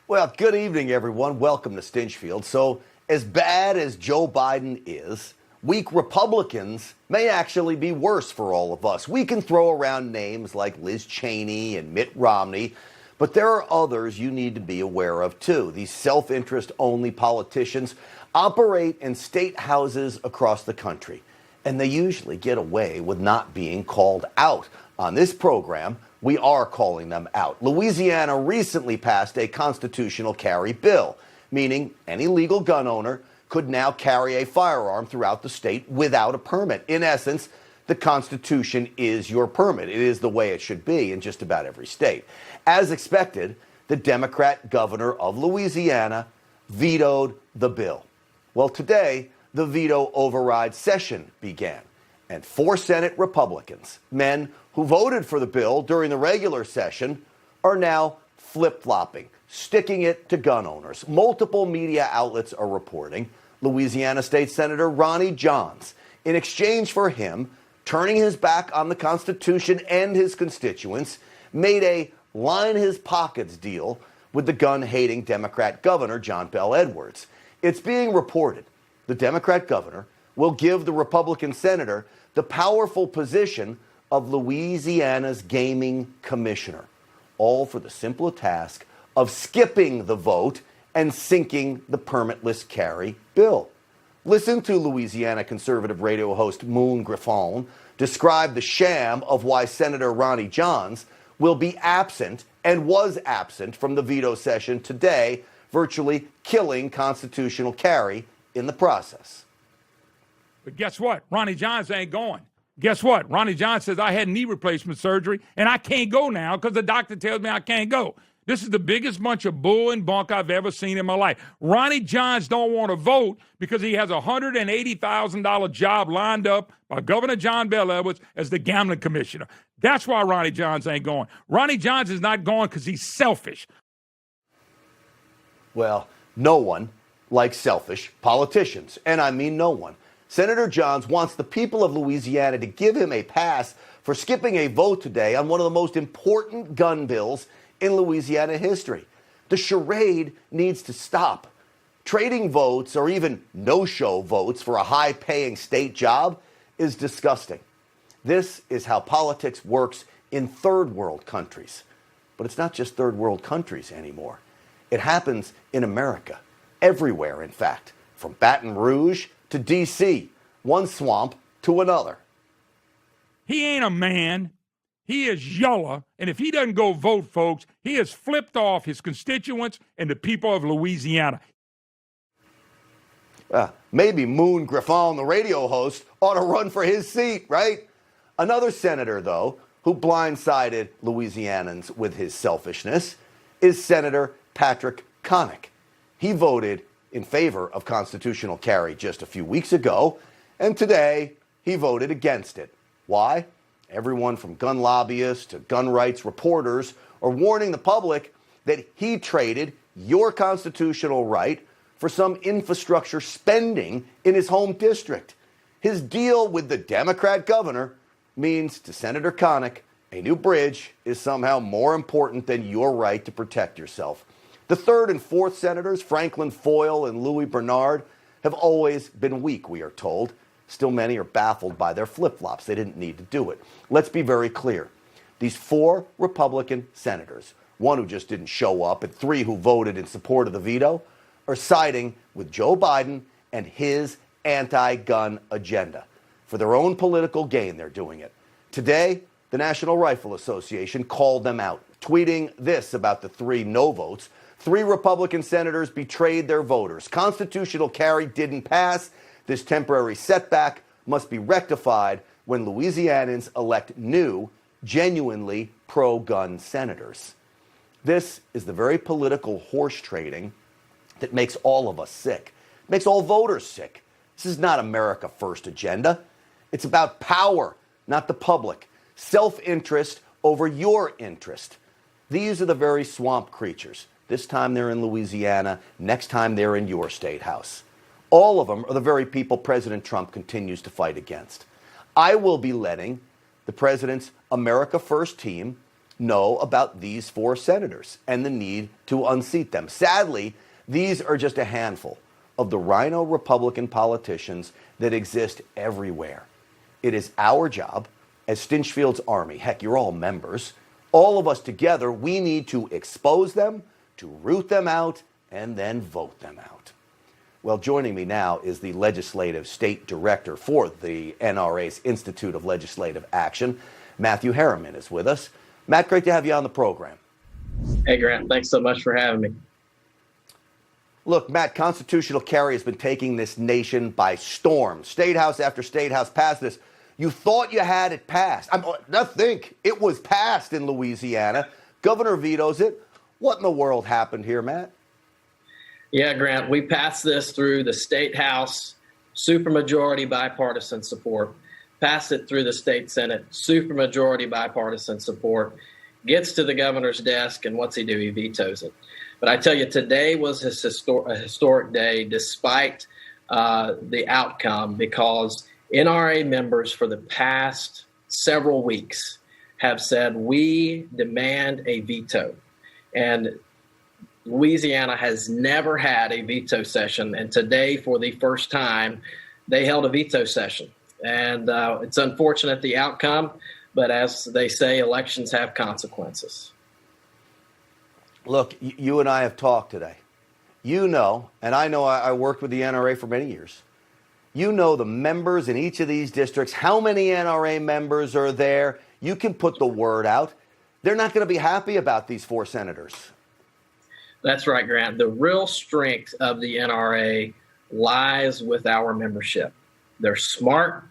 Well, good evening, everyone. Welcome to Stinchfield. So, as bad as Joe Biden is, weak Republicans may actually be worse for all of us. We can throw around names like Liz Cheney and Mitt Romney, but there are others you need to be aware of, too. These self-interest-only politicians operate in state houses across the country, and they usually get away with not being called out. On this program, we are calling them out. Louisiana recently passed a constitutional carry bill, meaning any legal gun owner could now carry a firearm throughout the state without a permit. In essence, the Constitution is your permit. It is the way it should be in just about every state. As expected, the Democrat governor of Louisiana vetoed the bill. Well, today, the veto override session began, and 4 Senate Republicans, men who voted for the bill during the regular session, are now flip-flopping, sticking it to gun owners. Multiple media outlets are reporting Louisiana State Senator Ronnie Johns, in exchange for him turning his back on the Constitution and his constituents, made a line-his-pockets deal with the gun-hating Democrat governor, John Bel Edwards. It's being reported the Democrat governor will give the Republican senator the powerful position of Louisiana's gaming commissioner, all for the simple task of skipping the vote and sinking the permitless carry bill. Listen to Louisiana conservative radio host Moon Griffon describe the sham of why Senator Ronnie Johns will be absent and was absent from the veto session today, virtually killing constitutional carry in the process. But guess what? Ronnie Johns ain't going. Guess what? Ronnie Johns says, I had knee replacement surgery, and I can't go now because the doctor tells me I can't go. This is the biggest bunch of bull and bunk I've ever seen in my life. Ronnie Johns don't want to vote because he has a $180,000 job lined up by Governor John Bel Edwards as the gambling commissioner. That's why Ronnie Johns ain't going. Ronnie Johns is not going because he's selfish. Well, no one likes selfish politicians, and I mean no one. Senator Johns wants the people of Louisiana to give him a pass for skipping a vote today on one of the most important gun bills in Louisiana history. The charade needs to stop. Trading votes or even no-show votes for a high-paying state job is disgusting. This is how politics works in third-world countries. But it's not just third-world countries anymore. It happens in America, everywhere, in fact, from Baton Rouge to D.C., one swamp to another. He ain't a man. He is YOLA, and if he doesn't go vote, folks, he has flipped off his constituents and the people of Louisiana. Maybe Moon Griffon, the radio host, ought to run for his seat, right? Another senator, though, who blindsided Louisianans with his selfishness is Senator Patrick Connick. He voted in favor of constitutional carry just a few weeks ago, and today he voted against it. Why? Everyone from gun lobbyists to gun rights reporters are warning the public that he traded your constitutional right for some infrastructure spending in his home district. His deal with the Democrat governor means to Senator Connick, a new bridge is somehow more important than your right to protect yourself. The 3rd and 4th senators, Franklin Foyle and Louis Bernard, have always been weak, we are told. Still, many are baffled by their flip-flops. They didn't need to do it. Let's be very clear. These 4 Republican senators, 1 who just didn't show up and 3 who voted in support of the veto, are siding with Joe Biden and his anti-gun agenda. For their own political gain, they're doing it. Today, the National Rifle Association called them out, tweeting this about the 3 no votes. 3 Republican senators betrayed their voters. Constitutional carry didn't pass. This temporary setback must be rectified when Louisianans elect new, genuinely pro-gun senators. This is the very political horse trading that makes all of us sick, makes all voters sick. This is not America First agenda. It's about power, not the public. Self-interest over your interest. These are the very swamp creatures. This time they're in Louisiana, next time they're in your state house. All of them are the very people President Trump continues to fight against. I will be letting the president's America First team know about these 4 senators and the need to unseat them. Sadly, these are just a handful of the rhino Republican politicians that exist everywhere. It is our job as Stinchfield's Army, heck, you're all members, all of us together, we need to expose them, to root them out, and then vote them out. Well, joining me now is the Legislative State Director for the NRA's Institute of Legislative Action. Matthew Herriman is with us. Matt, great to have you on the program. Hey, Grant, thanks so much for having me. Look, Matt, constitutional carry has been taking this nation by storm. State House after State House passed this. You thought you had it passed. It was passed in Louisiana. Governor vetoes it. What in the world happened here, Matt? Yeah, Grant, we passed this through the State House, supermajority bipartisan support. Passed it through the State Senate, supermajority bipartisan support. Gets to the governor's desk, and what's he do? He vetoes it. But I tell you, today was a historic day despite the outcome, because NRA members for the past several weeks have said, we demand a veto. And Louisiana has never had a veto session. And today, for the first time, they held a veto session. And it's unfortunate, the outcome, but as they say, elections have consequences. Look, you and I have talked today. You know, and I know I worked with the NRA for many years. You know the members in each of these districts, how many NRA members are there. You can put the word out. They're not going to be happy about these 4 senators. That's right, Grant. The real strength of the NRA lies with our membership. They're smart,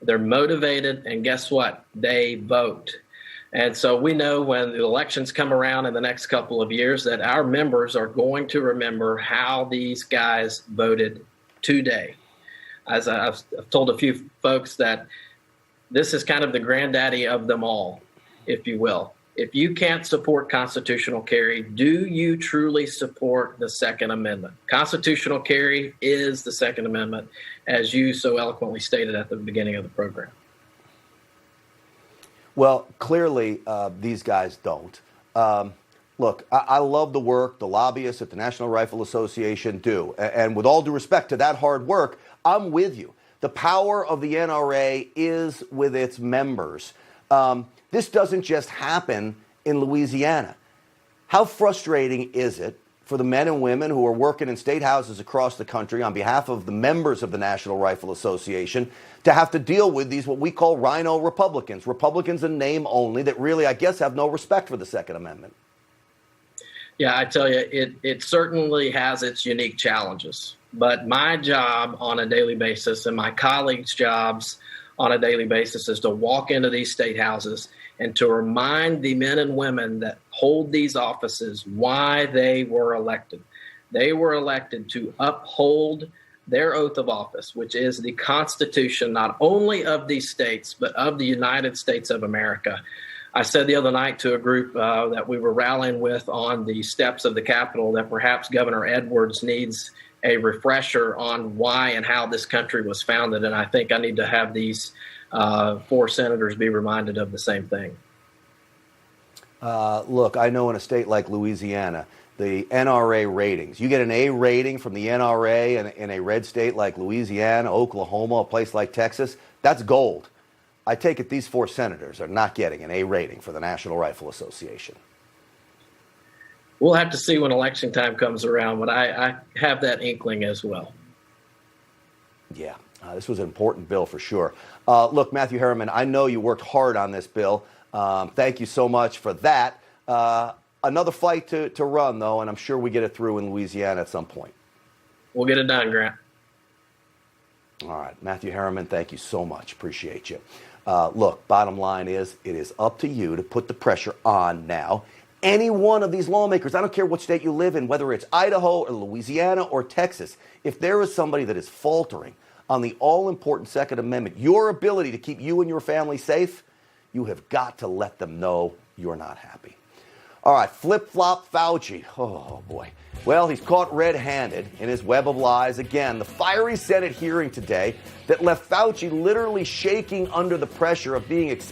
they're motivated, and guess what? They vote. And so we know when the elections come around in the next couple of years that our members are going to remember how these guys voted today. As I've told a few folks, that this is kind of the granddaddy of them all, if you will. If you can't support constitutional carry, do you truly support the Second Amendment? Constitutional carry is the Second Amendment, as you so eloquently stated at the beginning of the program. Well, clearly, these guys don't. Look, I love the work the lobbyists at the National Rifle Association do. And with all due respect to that hard work, I'm with you. The power of the NRA is with its members. This doesn't just happen in Louisiana. How frustrating is it for the men and women who are working in state houses across the country on behalf of the members of the National Rifle Association to have to deal with these what we call rhino Republicans, Republicans in name only, that really, I guess, have no respect for the Second Amendment? Yeah, I tell you, it certainly has its unique challenges. But my job on a daily basis and my colleagues' jobs on a daily basis is to walk into these state houses and to remind the men and women that hold these offices why they were elected. They were elected to uphold their oath of office, which is the Constitution, not only of these states, but of the United States of America. I said the other night to a group that we were rallying with on the steps of the Capitol that perhaps Governor Edwards needs a refresher on why and how this country was founded. And I think I need to have these 4 senators be reminded of the same thing. Look, I know in a state like Louisiana, the NRA ratings, you get an A rating from the NRA in a red state like Louisiana, Oklahoma, a place like Texas, that's gold. I take it these 4 senators are not getting an A rating for the National Rifle Association. We'll have to see when election time comes around, but I have that inkling as well. Yeah, this was an important bill for sure. Look, Matthew Herriman, I know you worked hard on this bill. Thank you so much for that. Another fight to run, though, and I'm sure we get it through in Louisiana at some point. We'll get it done, Grant. All right, Matthew Herriman, thank you so much. Appreciate you. Look, bottom line is, it is up to you to put the pressure on now. Any one of these lawmakers, I don't care what state you live in, whether it's Idaho or Louisiana or Texas, if there is somebody that is faltering on the all-important Second Amendment, your ability to keep you and your family safe, you have got to let them know you're not happy. All right, flip-flop Fauci. Oh, boy. Well, he's caught red-handed in his web of lies again. The fiery Senate hearing today that left Fauci literally shaking under the pressure of being exposed